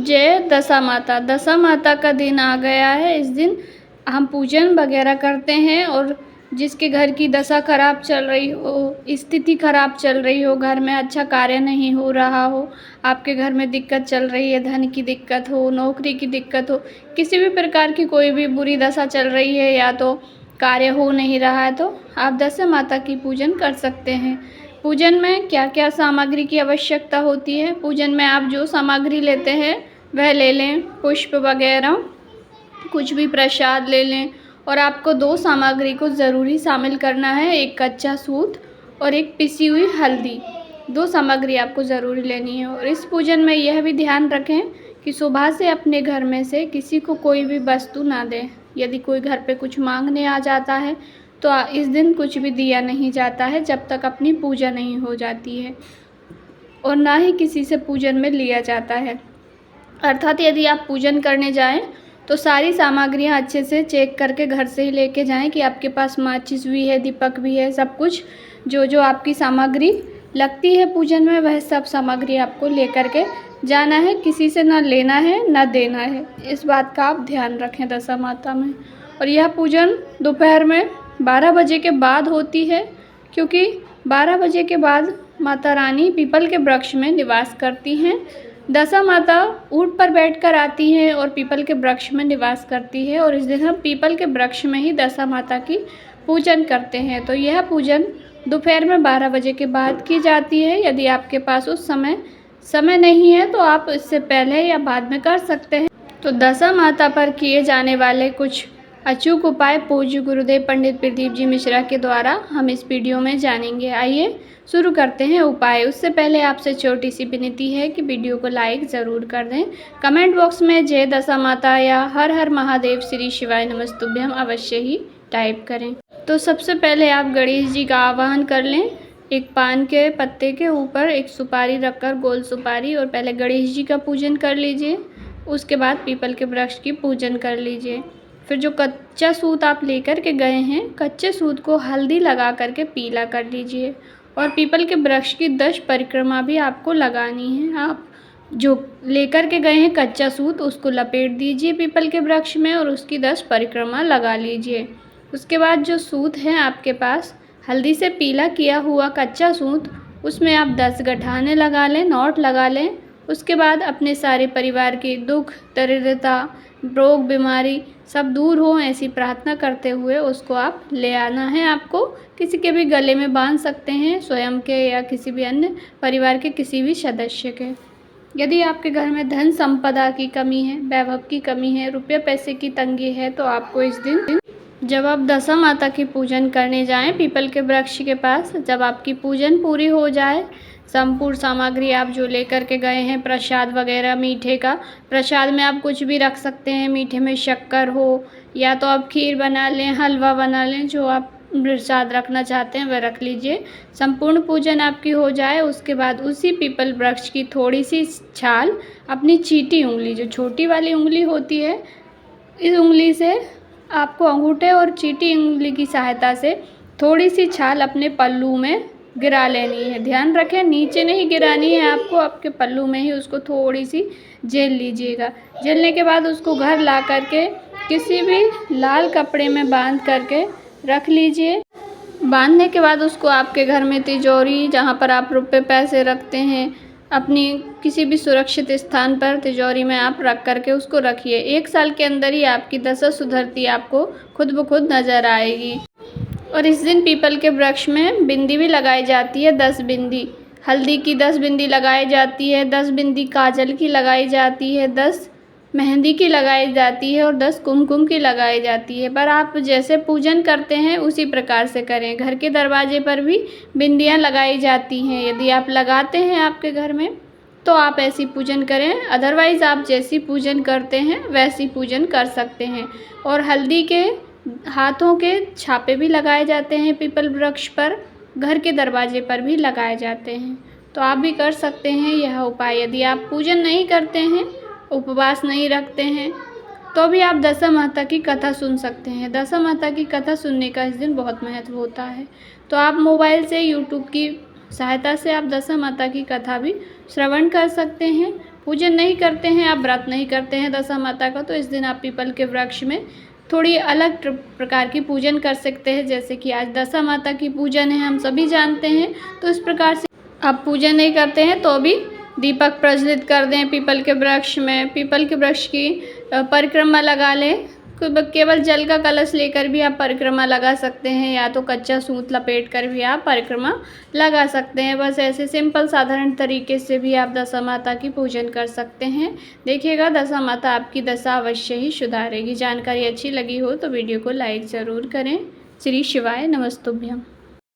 जय दशा माता। दशा माता का दिन आ गया है। इस दिन हम पूजन वगैरह करते हैं और जिसके घर की दशा खराब चल रही हो, स्थिति खराब चल रही हो, घर में अच्छा कार्य नहीं हो रहा हो, आपके घर में दिक्कत चल रही है, धन की दिक्कत हो, नौकरी की दिक्कत हो, किसी भी प्रकार की कोई भी बुरी दशा चल रही है या तो कार्य हो नहीं रहा है, तो आप दशा माता की पूजन कर सकते हैं। पूजन में क्या क्या सामग्री की आवश्यकता होती है? पूजन में आप जो सामग्री लेते हैं वह ले लें, पुष्प वगैरह, कुछ भी प्रसाद ले लें। और आपको 2 सामग्री को ज़रूरी शामिल करना है, एक कच्चा सूत और एक पिसी हुई हल्दी। 2 सामग्री आपको ज़रूरी लेनी है। और इस पूजन में यह भी ध्यान रखें कि सुबह से अपने घर में से किसी को कोई भी वस्तु ना दें। यदि कोई घर पे कुछ मांगने आ जाता है तो इस दिन कुछ भी दिया नहीं जाता है जब तक अपनी पूजा नहीं हो जाती है, और ना ही किसी से पूजन में लिया जाता है। अर्थात यदि आप पूजन करने जाएं तो सारी सामग्रियां अच्छे से चेक करके घर से ही लेके जाएं कि आपके पास माचिस भी है, दीपक भी है, सब कुछ जो जो आपकी सामग्री लगती है पूजन में वह सब सामग्री आपको लेकर के जाना है। किसी से ना लेना है ना देना है, इस बात का आप ध्यान रखें दशा माता में। और यह पूजन दोपहर में 12 बजे के बाद होती है, क्योंकि 12 बजे के बाद माता रानी पीपल के वृक्ष में निवास करती हैं। दशा माता ऊंट पर बैठकर आती हैं और पीपल के वृक्ष में निवास करती है, और इस दिन हम पीपल के वृक्ष में ही दशा माता की पूजन करते हैं। तो यह पूजन दोपहर में 12 बजे के बाद की जाती है। यदि आपके पास उस समय नहीं है तो आप इससे पहले या बाद में कर सकते हैं। तो दशा माता पर किए जाने वाले कुछ अचूक उपाय पूज्य गुरुदेव पंडित प्रदीप जी मिश्रा के द्वारा हम इस वीडियो में जानेंगे। आइए शुरू करते हैं उपाय। उससे पहले आपसे छोटी सी विनती है कि वीडियो को लाइक ज़रूर कर दें। कमेंट बॉक्स में जय दशा माता या हर हर महादेव श्री शिवाय नमस्तुभ्यम अवश्य ही टाइप करें। तो सबसे पहले आप गणेश जी का आवाहन कर लें। एक पान के पत्ते के ऊपर एक सुपारी रखकर, गोल सुपारी, और पहले गणेश जी का पूजन कर लीजिए। उसके बाद पीपल के वृक्ष की पूजन कर लीजिए। फिर जो कच्चा सूत आप लेकर के गए हैं, कच्चे सूत को हल्दी लगा करके पीला कर लीजिए। और पीपल के वृक्ष की 10 परिक्रमा भी आपको लगानी है। आप जो लेकर के गए हैं कच्चा सूत, उसको लपेट दीजिए पीपल के वृक्ष में और उसकी 10 परिक्रमा लगा लीजिए। उसके बाद जो सूत है आपके पास, हल्दी से पीला किया हुआ कच्चा सूत, उसमें आप 10 गठाने लगा लें, नॉट लगा लें। उसके बाद अपने सारे परिवार के दुख, दरिद्रता, रोग, बीमारी सब दूर हो, ऐसी प्रार्थना करते हुए उसको आप ले आना है। आपको किसी के भी गले में बांध सकते हैं, स्वयं के या किसी भी अन्य परिवार के किसी भी सदस्य के। यदि आपके घर में धन संपदा की कमी है, वैभव की कमी है, रुपये पैसे की तंगी है, तो आपको इस दिन जब आप दशा माता की पूजन करने जाएं पीपल के वृक्ष के पास, जब आपकी पूजन पूरी हो जाए, संपूर्ण सामग्री आप जो लेकर के गए हैं, प्रसाद वगैरह, मीठे का प्रसाद में आप कुछ भी रख सकते हैं। मीठे में शक्कर हो या तो आप खीर बना लें, हलवा बना लें, जो आप प्रसाद रखना चाहते हैं वह रख लीजिए। संपूर्ण पूजन आपकी हो जाए, उसके बाद उसी पीपल वृक्ष की थोड़ी सी छाल अपनी चीटी उंगली, जो छोटी वाली उंगली होती है, इस उंगली से आपको अंगूठे और चीटी उंगली की सहायता से थोड़ी सी छाल अपने पल्लू में गिरा लेनी है। ध्यान रखें, नीचे नहीं गिरानी है आपको, आपके पल्लू में ही उसको थोड़ी सी जेल लीजिएगा। जेलने के बाद उसको घर ला करके किसी भी लाल कपड़े में बांध करके रख लीजिए। बांधने के बाद उसको आपके घर में तिजोरी, जहाँ पर आप रुपये पैसे रखते हैं, अपनी किसी भी सुरक्षित स्थान पर तिजोरी में आप रख करके उसको रखिए। 1 साल के अंदर ही आपकी दशा सुधरती आपको खुद ब खुद नज़र आएगी। और इस दिन पीपल के वृक्ष में बिंदी भी लगाई जाती है, 10 बिंदी। हल्दी की 10 बिंदी लगाई जाती है, 10 बिंदी काजल की लगाई जाती है, 10 मेहंदी की लगाई जाती है और 10 कुमकुम की लगाई जाती है। पर आप जैसे पूजन करते हैं उसी प्रकार से करें। घर के दरवाजे पर भी बिंदियां लगाई जाती हैं। यदि आप लगाते हैं आपके घर में तो आप ऐसी पूजन करें, अदरवाइज़ आप जैसी पूजन करते हैं वैसी पूजन कर सकते हैं। और हल्दी के हाथों के छापे भी लगाए जाते हैं पीपल वृक्ष पर, घर के दरवाजे पर भी लगाए जाते हैं। तो आप भी कर सकते हैं यह उपाय। यदि आप पूजन नहीं करते हैं, उपवास नहीं रखते हैं, तो भी आप दशा माता की कथा सुन सकते हैं। दशा माता की कथा सुनने का इस दिन बहुत महत्व होता है। तो आप मोबाइल से यूट्यूब की सहायता से आप दशा माता की कथा भी श्रवण कर सकते हैं। पूजन नहीं करते हैं, आप व्रत नहीं करते हैं दशा माता का, तो इस दिन आप पीपल के वृक्ष में थोड़ी अलग प्रकार की पूजन कर सकते हैं। जैसे कि आज दशा माता की पूजन है, हम सभी जानते हैं, तो इस प्रकार से आप पूजन नहीं करते हैं तो भी दीपक प्रज्वलित कर दें पीपल के वृक्ष में, पीपल के वृक्ष की परिक्रमा लगा लें। केवल जल का कलश लेकर भी आप परिक्रमा लगा सकते हैं, या तो कच्चा सूत लपेट कर भी आप परिक्रमा लगा सकते हैं। बस ऐसे सिंपल साधारण तरीके से भी आप दशा माता की पूजन कर सकते हैं। देखिएगा दशा माता आपकी दशा अवश्य ही सुधारेगी। जानकारी अच्छी लगी हो तो वीडियो को लाइक ज़रूर करें। श्री शिवाय नमस्तुभ्यम।